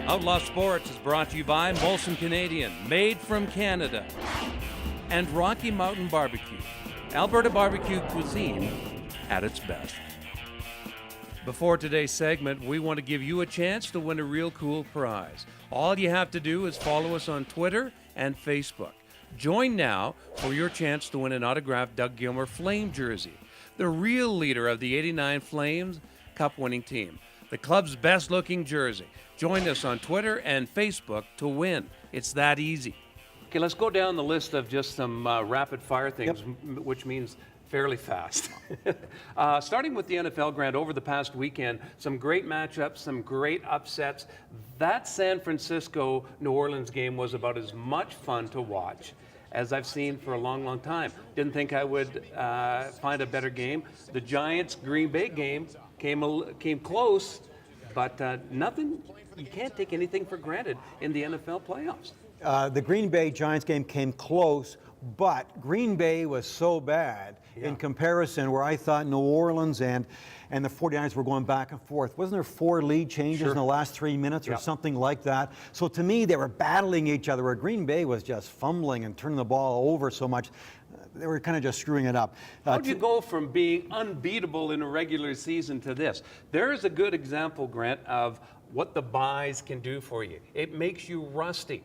Outlaw Sports is brought to you by Montreal Canadiens, made from Canada, and Rocky Mountain Barbecue, Alberta barbecue cuisine at its best. Before today's segment, we want to give you a chance to win a real cool prize. All you have to do is follow us on Twitter and Facebook. Join now for your chance to win an autographed Doug Gilmer Flame jersey, the real leader of the '89 Flames Cup-winning team, the club's best-looking jersey. Join us on Twitter and Facebook to win. It's that easy. Okay, let's go down the list of just some rapid-fire things, which means fairly fast. Starting with the NFL, Grant, over the past weekend, some great matchups, some great upsets. That San Francisco-New Orleans game was about as much fun to watch as I've seen for a long, long time. Didn't think I would find a better game. The Giants-Green Bay game came close, but nothing. You can't take anything for granted in the NFL playoffs. The Green Bay Giants game came close, but Green Bay was so bad in comparison, where I thought New Orleans and the 49ers were going back and forth. Wasn't there 4 lead changes in the last 3 minutes or something like that? So to me, they were battling each other, where Green Bay was just fumbling and turning the ball over so much. They were kind of just screwing it up. How'd you go from being unbeatable in a regular season to this? There is a good example, Grant, of what the buys can do for you. It makes you rusty.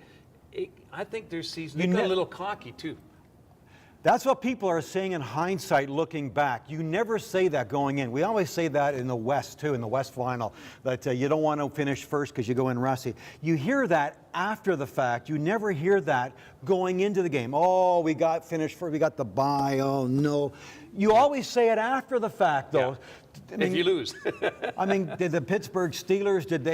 I think their season, they got a little cocky too. That's what people are saying in hindsight, looking back. You never say that going in. We always say that in the West, too, in the West final, that you don't want to finish first because you go in rusty. You hear that after the fact. You never hear that going into the game. Oh, we got finished first. We got the bye. Oh, no. You always say it after the fact, though. I mean, if you lose. I mean, did the Pittsburgh Steelers, did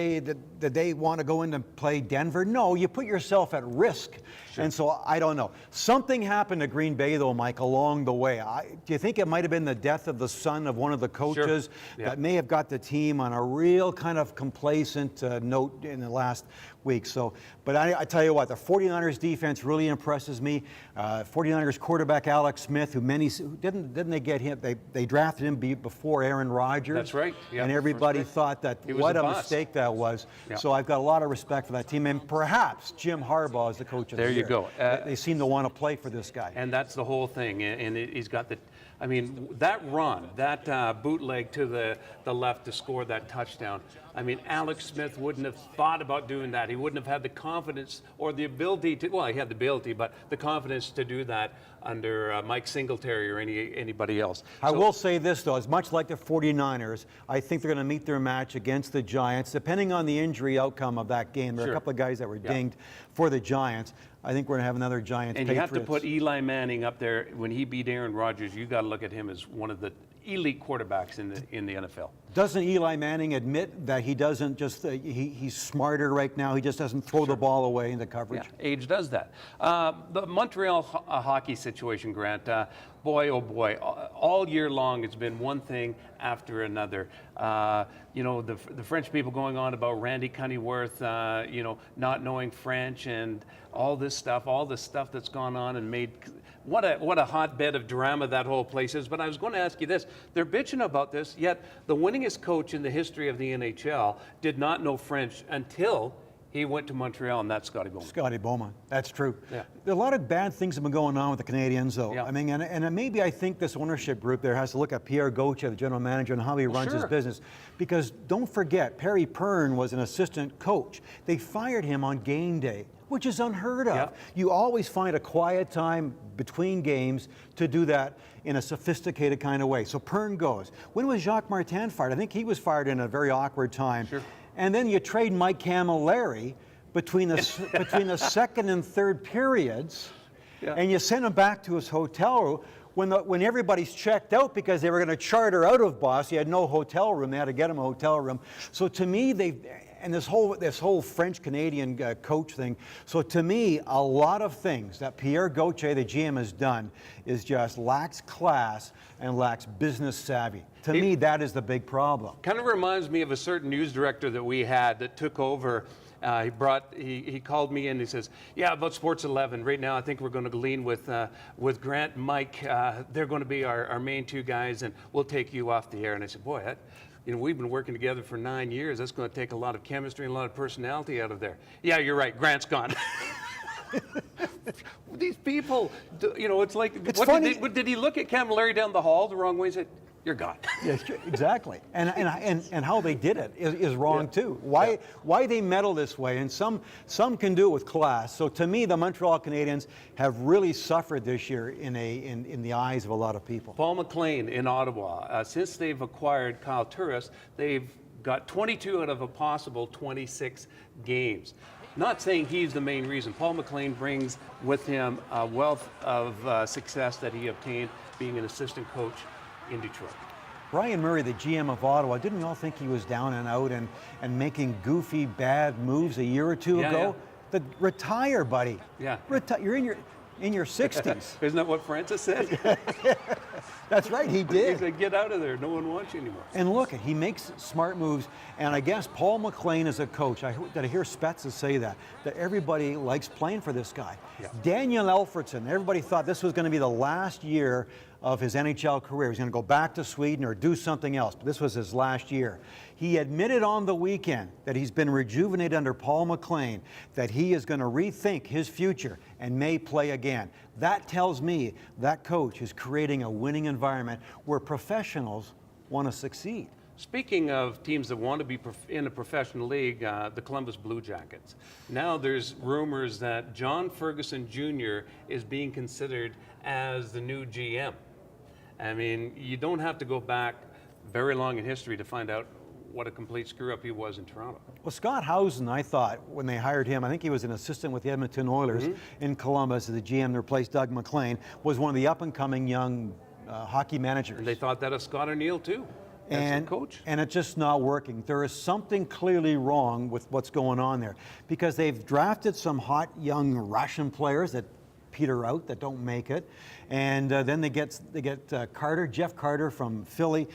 they want to go in and play Denver? No, you put yourself at risk. Sure. And so I don't know. Something happened to Green Bay, though, Mike, along the way. Do you think it might have been the death of the son of one of the coaches that may have got the team on a real kind of complacent note in the last week? So, but I tell you what, the 49ers defense really impresses me. 49ers quarterback Alex Smith, who didn't they get him? They drafted him before Aaron Rodgers. That's right. Yep. And everybody thought that what a mistake that was. Yep. So I've got a lot of respect for that team, and perhaps Jim Harbaugh is the coach of the year. There you go. They seem to want to play for this guy. And that's the whole thing. And he's got I mean, that run, that bootleg to the left to score that touchdown. I mean, Alex Smith wouldn't have thought about doing that. He wouldn't have had the confidence or the ability to, well, he had the ability, but the confidence to do that under Mike Singletary or anybody else. I will say this, though, as much like the 49ers, I think they're going to meet their match against the Giants, depending on the injury outcome of that game. There are a couple of guys that were dinged for the Giants. I think we're going to have another Giants. And you have to put Eli Manning up there. When he beat Aaron Rodgers, you got to look at him as one of the elite quarterbacks in the NFL. Doesn't Eli Manning admit that he doesn't just he's smarter right now? He just doesn't throw the ball away into coverage. Yeah, age does that. The Montreal hockey situation, Grant. Boy, oh boy, all year long it's been one thing after another. You know, the French people going on about Randy Cunnyworth, you know, not knowing French and all the stuff that's gone on and made what a hotbed of drama that whole place is. But I was going to ask you this. They're bitching about this, yet the winningest coach in the history of the NHL did not know French until he went to Montreal, and that's Scotty Bowman. Scotty Bowman, that's true. Yeah. A lot of bad things have been going on with the Canadiens, though. Yeah. I mean, and maybe I think this ownership group there has to look at Pierre Gauthier, the general manager, and how he runs his business. Because don't forget, Perry Pern was an assistant coach. They fired him on game day, which is unheard of. Yeah. You always find a quiet time between games to do that in a sophisticated kind of way. So Pern goes. When was Jacques Martin fired? I think he was fired in a very awkward time. Sure. And then you trade Mike Camilleri between the second and third periods, and you send him back to his hotel room when everybody's checked out because they were going to charter out of Boston. He had no hotel room. They had to get him a hotel room. So to me, this whole French-Canadian coach thing. So to me, a lot of things that Pierre Gauthier, the GM, has done is just lacks class and lacks business savvy. To me, that is the big problem. Kind of reminds me of a certain news director that we had that took over. He called me in. He says, "Yeah, about Sports 11 right now. I think we're going to lean with Grant and Mike. They're going to be our main two guys, and we'll take you off the air." And I said, "Boy, you know, we've been working together for 9 years. That's going to take a lot of chemistry and a lot of personality out of there. Yeah, you're right. Grant's gone. These people, you know, it's like, It's funny. Did he look at Camilleri down the hall the wrong way and said, you're gone? Yes, exactly. And how they did it is wrong too. Why they meddle this way? And some can do it with class. So to me, the Montreal Canadiens have really suffered this year in the eyes of a lot of people. Paul McLean in Ottawa. Since they've acquired Kyle Turris, they've got 22 out of a possible 26 games. Not saying he's the main reason. Paul McLean brings with him a wealth of success that he obtained being an assistant coach in Detroit. Brian Murray, the GM of Ottawa, didn't we all think he was down and out and making goofy, bad moves a year or two ago? Yeah. Retire, buddy. Yeah. You're in your 60s. Isn't that what Francis said? That's right, he did. He said, get out of there. No one wants you anymore. And look, he makes smart moves. And I guess Paul McLean is a coach. Did I hear Spezza say that everybody likes playing for this guy. Yeah. Daniel Elfridson, everybody thought this was going to be the last year of his NHL career. He's going to go back to Sweden or do something else. But this was his last year. He admitted on the weekend that he's been rejuvenated under Paul McLean, that he is going to rethink his future and may play again. That tells me that coach is creating a winning environment where professionals want to succeed. Speaking of teams that want to be in a professional league, the Columbus Blue Jackets. Now there's rumors that John Ferguson Jr. is being considered as the new GM. I mean, you don't have to go back very long in history to find out what a complete screw-up he was in Toronto. Well, Scott Housen, I thought, when they hired him, I think he was an assistant with the Edmonton Oilers in Columbus as the GM to replace Doug McLean, was one of the up-and-coming young hockey managers. And they thought that of Scott O'Neill, too. And coach. And it's just not working. There is something clearly wrong with what's going on there, because they've drafted some hot young Russian players that peter out, that don't make it, and then they get Jeff Carter from Philly.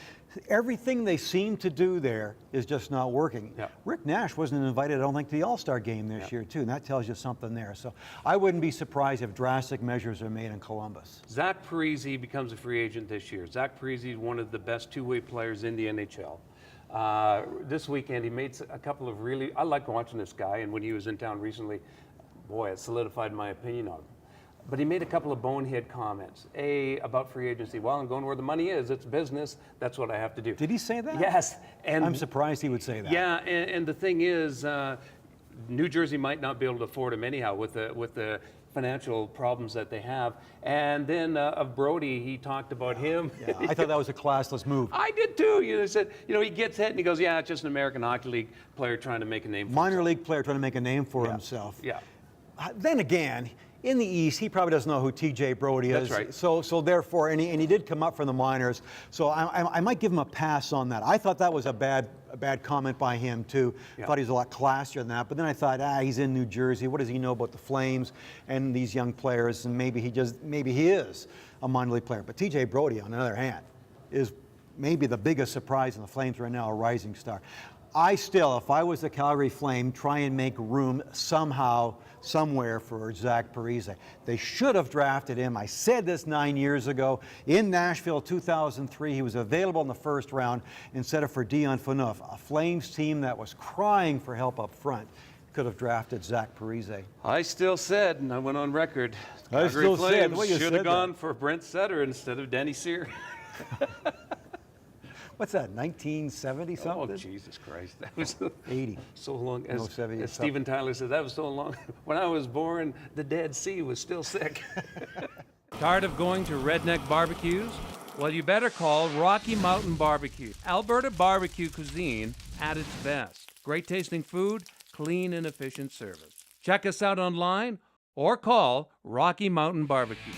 Everything they seem to do there is just not working. Yeah. Rick Nash wasn't invited, I don't think, to the All-Star game this year, too, and that tells you something there. So I wouldn't be surprised if drastic measures are made in Columbus. Zach Parise becomes a free agent this year. Zach Parise is one of the best two-way players in the NHL. This weekend, he made a couple of I like watching this guy, and when he was in town recently, boy, it solidified my opinion on him. But he made a couple of bonehead comments. About free agency. Well, I'm going where the money is. It's business. That's what I have to do. Did he say that? Yes. And I'm surprised he would say that. Yeah, and the thing is, New Jersey might not be able to afford him anyhow with the financial problems that they have. And then of Brody, he talked about him. Yeah, I thought that was a classless move. I did too. You know, said, he gets hit and he goes, yeah, it's just an American Hockey League player trying to make a name for himself. Minor league player trying to make a name for himself. Yeah. Then again, in the East, he probably doesn't know who T.J. Brody is. That's right. So therefore, and he did come up from the minors. So I might give him a pass on that. I thought that was a bad comment by him too. Yeah. Thought he was a lot classier than that. But then I thought, he's in New Jersey. What does he know about the Flames and these young players? And maybe he is a minor league player. But T.J. Brody, on the other hand, is maybe the biggest surprise in the Flames right now, a rising star. I still, if I was the Calgary Flame, try and make room somehow, somewhere for Zach Parise. They should have drafted him. I said this 9 years ago. In Nashville, 2003, he was available in the first round instead of for Dion Phaneuf. A Flames team that was crying for help up front could have drafted Zach Parise. I still said, and I went on record, I still said, well, you should said have gone that. for Brent Sutter instead of Danny Sear. What's that, 1970 something? Oh, Jesus Christ. That was 80. so long. No, 70 As Steven Tyler said, that was so long. When I was born, the Dead Sea was still sick. Tired of going to redneck barbecues? Well, you better call Rocky Mountain Barbecue. Alberta barbecue cuisine at its best. Great tasting food, clean and efficient service. Check us out online or call Rocky Mountain Barbecue.